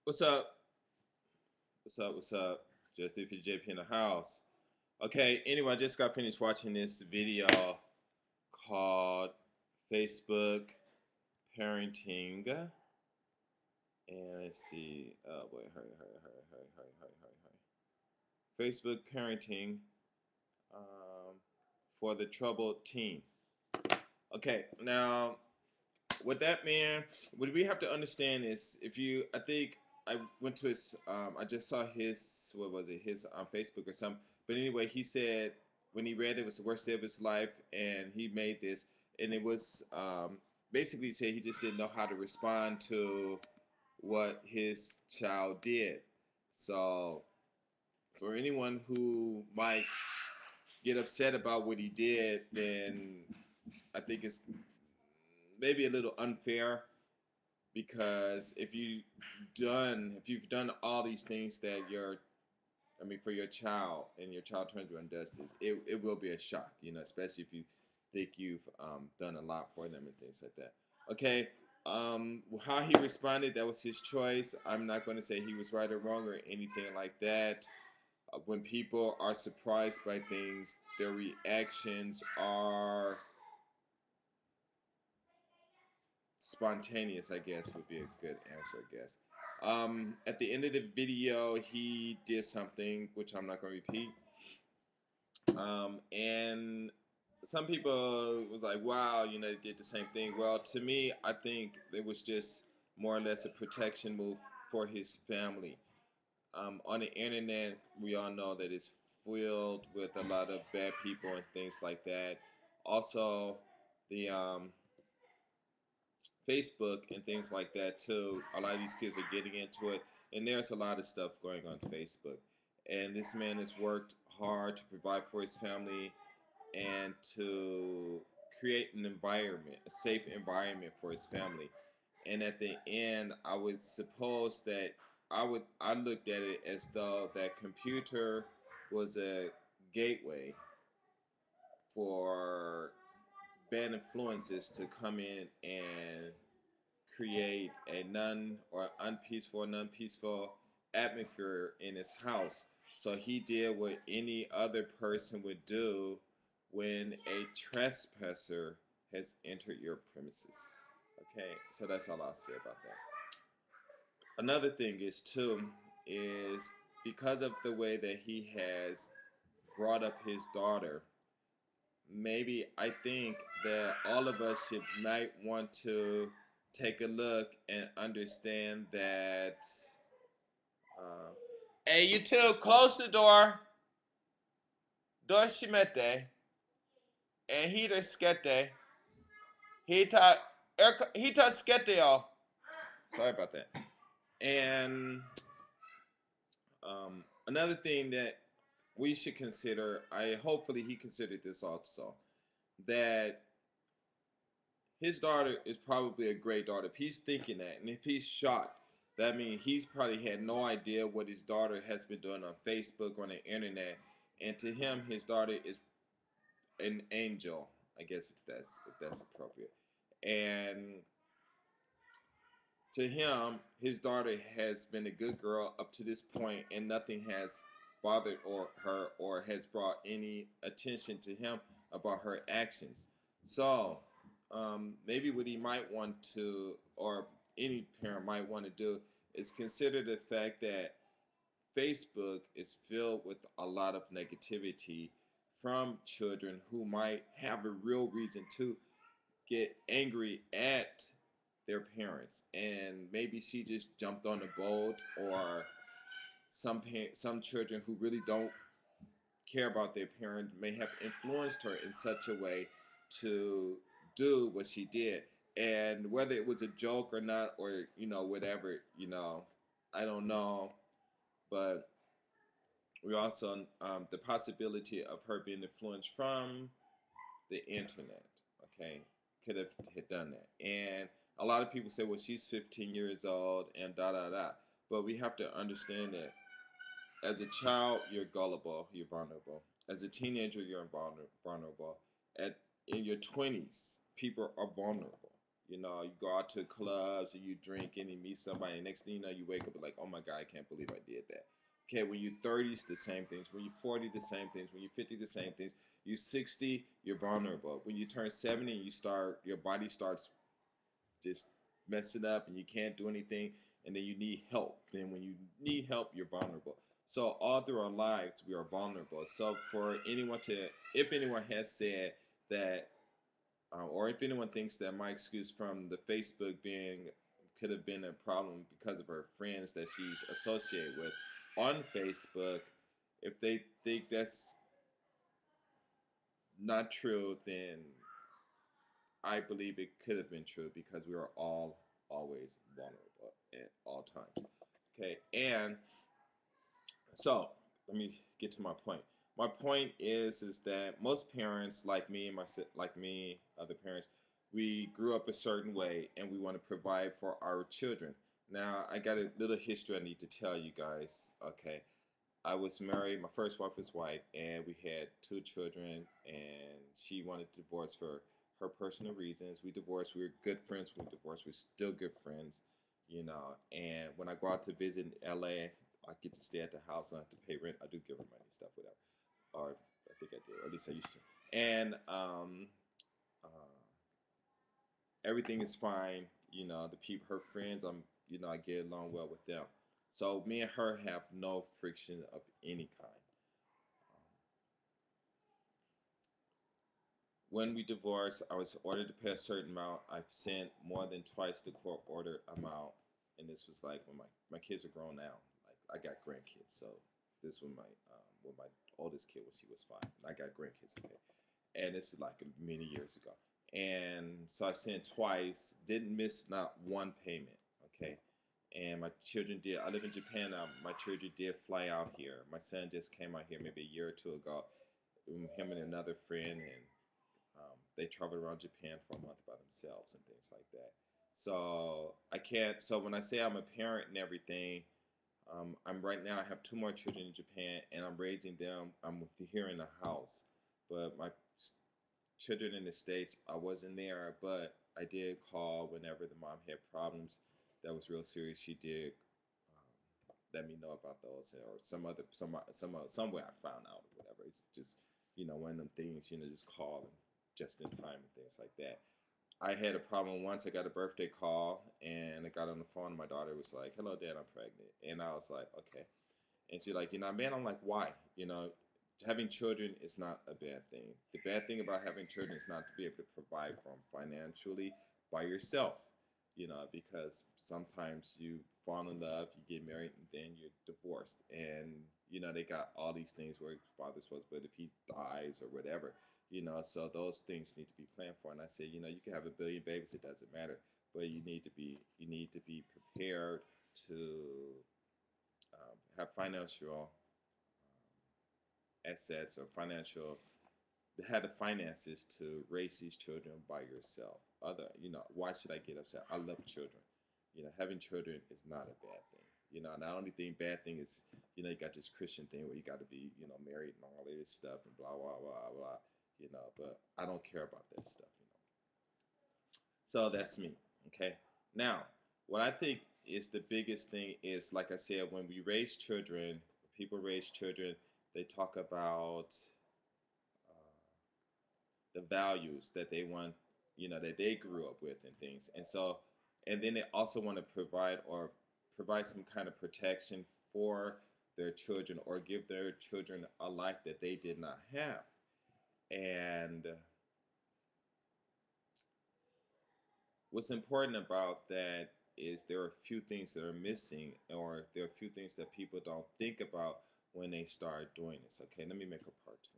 What's up? What's up? What's up? Just if you JP in the house. Okay, anyway, I just got finished watching this video called Facebook Parenting. And let's see. Oh, wait, hurry. Facebook Parenting um, for the Troubled Teen. Okay, now what that means, what we have to understand is if you, I think I went to his, I just saw his, what was it, his on Facebook or something. But anyway, he said when he read it was the worst day of his life, and he made this, and it was basically said he just didn't know how to respond to what his child did. So for anyone who might get upset about what he did, then I think it's maybe a little unfair because if you've done all these things that for your child, and your child turns around and does this, it will be a shock, especially if you think you've done a lot for them and things like that. Okay, how he responded, that was his choice. I'm not going to say he was right or wrong or anything like that. When people are surprised by things, their reactions are spontaneous, I guess would be a good answer, I guess. At the end of the video, he did something which I'm not going to repeat. And some people was like, wow, they did the same thing. Well, to me, I think it was just more or less a protection move for his family. On the internet, we all know that it's filled with a lot of bad people and things like that. Also, the Facebook and things like that too. A lot of these kids are getting into it, and there's a lot of stuff going on Facebook. And this man has worked hard to provide for his family and to create an environment, a safe environment for his family. And at the end, I would suppose that I looked at it as though that computer was a gateway for bad influences to come in and create a non-peaceful atmosphere in his house. So he did what any other person would do when a trespasser has entered your premises. Okay, so that's all I'll say about that. Another thing is too is because of the way that he has brought up his daughter, maybe I think that all of us might want to take a look and understand that. Uh, hey, you two, close the door. Door shimete. And heater skete. Hita, hita skete, y'all. Sorry about that. And another thing that we should consider, hopefully he considered this also, that his daughter is probably a great daughter. If he's thinking that, and if he's shocked, that means he's probably had no idea what his daughter has been doing on Facebook, on the internet, and to him, his daughter is an angel. I guess if that's appropriate, and to him, his daughter has been a good girl up to this point, and nothing has bothered her or has brought any attention to him about her actions. So maybe what he might want to, or any parent might want to do, is consider the fact that Facebook is filled with a lot of negativity from children who might have a real reason to get angry at their parents, and maybe she just jumped on the boat, or some children who really don't care about their parent may have influenced her in such a way to do what she did. And whether it was a joke or not, or whatever, I don't know. But we also the possibility of her being influenced from the internet. Okay, could have had done that. And a lot of people say, well, she's 15 years old and da da da. But we have to understand that as a child, you're gullible, you're vulnerable. As a teenager, you're vulnerable. In your 20s, people are vulnerable. You know, you go out to clubs and you drink and you meet somebody, and next thing you know, you wake up and like, oh my God, I can't believe I did that. Okay, when you're 30s, the same things. When you're 40, the same things. When you're 50, the same things. You're 60, you're vulnerable. When you turn 70, your body starts just messing up and you can't do anything, and then you need help. Then when you need help, you're vulnerable. So all through our lives, we are vulnerable. So for anyone to, if anyone has said that, or if anyone thinks that my excuse from the Facebook being could have been a problem because of her friends that she's associated with on Facebook, if they think that's not true, then I believe it could have been true because we are all always vulnerable at all times. Okay, and so let me get to my point. My point is that most parents, like me and other parents, we grew up a certain way, and we want to provide for our children. Now, I got a little history I need to tell you guys. Okay, I was married. My first wife was white, and we had two children. And she wanted to divorce for her personal reasons. We divorced. We were good friends. When we divorced. We're still good friends, you know. And when I go out to visit in LA, I get to stay at the house. I don't have to pay rent. I do give her money, stuff, whatever. Or I think I do. Or at least I used to. And uh, everything is fine. You know, the people, her friends, I get along well with them. So me and her have no friction of any kind. When we divorced, I was ordered to pay a certain amount. I've sent more than twice the court order amount, and this was like when my kids are grown now. Like I got grandkids, so this was my oldest kid when she was 5, and I got grandkids. Okay, and this is like many years ago. And so I sent twice, didn't miss not one payment. Okay, and my children did. I live in Japan now. My children did fly out here. My son just came out here maybe a year or two ago. Him and another friend, and they traveled around Japan for a month by themselves and things like that. So I can't. So when I say I'm a parent and everything, I'm right now. I have two more children in Japan, and I'm raising them. I'm here in the house, but my children in the States, I wasn't there, but I did call whenever the mom had problems that was real serious. She did let me know about those, or some way I found out or whatever. It's just one of them things. Just call and just in time and things like that. I had a problem once. I got a birthday call, and I got on the phone. And my daughter was like, "Hello, Dad, I'm pregnant," and I was like, "Okay." And she's like, man, I'm like, why? Having children is not a bad thing. The bad thing about having children is not to be able to provide for them financially by yourself. Because sometimes you fall in love, you get married, and then you're divorced. And, they got all these things where father's supposed, but if he dies or whatever, so those things need to be planned for. And I say, you can have a billion babies, it doesn't matter. But you need to be prepared to have financial assets or have the finances to raise these children by yourself. Why should I get upset? I love children. Having children is not a bad thing. The only bad thing is, you got this Christian thing where you got to be, married and all this stuff and blah, blah, blah, blah, but I don't care about that stuff. So that's me. Okay. Now, what I think is the biggest thing is, like I said, when we raise children, people raise children, they talk about the values that they want, that they grew up with and things. And then they also want to provide some kind of protection for their children, or give their children a life that they did not have. And what's important about that is there are a few things that are missing, or there are a few things that people don't think about when they start doing this. Okay, let me make a part 2.